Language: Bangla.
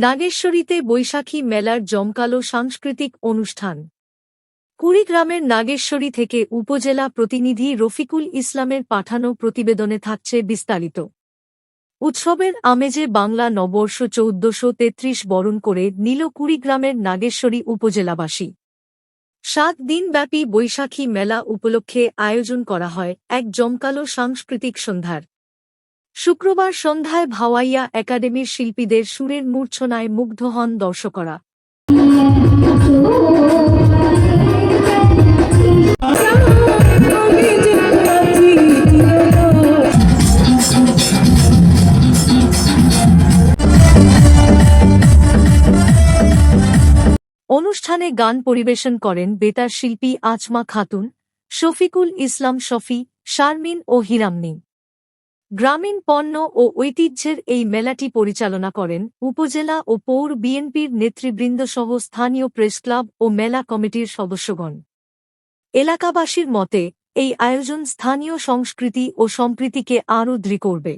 নাগেশ্বরীতে বৈশাখী মেলার জমকালো সাংস্কৃতিক অনুষ্ঠান। কুড়িগ্রামের নাগেশ্বরী থেকে উপজেলা প্রতিনিধি রফিকুল ইসলামের পাঠানো প্রতিবেদনে থাকছে বিস্তারিত। উৎসবের আমেজে বাংলা নববর্ষ ১৪৩৩ বরণ করে নিল কুড়িগ্রামের নাগেশ্বরী উপজেলাবাসী। ৭ দিনব্যাপী বৈশাখী মেলা উপলক্ষে আয়োজন করা হয় এক জমকালো সাংস্কৃতিক সন্ধ্যার। শুক্রবার সন্ধ্যায় ভাওয়াইয়া একাডেমির শিল্পীদের সুরের মূর্ছনায় মুগ্ধ হন দর্শকরা। অনুষ্ঠানে গান পরিবেশন করেন বেতার শিল্পী আজমা খাতুন, শফিকুল ইসলাম শফি, শারমিন ও হিরামনি। গ্রামীণ পণ্য ও ঐতিহ্যের এই মেলাটি পরিচালনা করেন উপজেলা ও পৌর বিএনপির নেতৃবৃন্দসহ স্থানীয় প্রেসক্লাব ও মেলা কমিটির সদস্যগণ। এলাকাবাসীর মতে এই আয়োজন স্থানীয় সংস্কৃতি ও সম্প্রীতিকে আরও দৃঢ় করবে।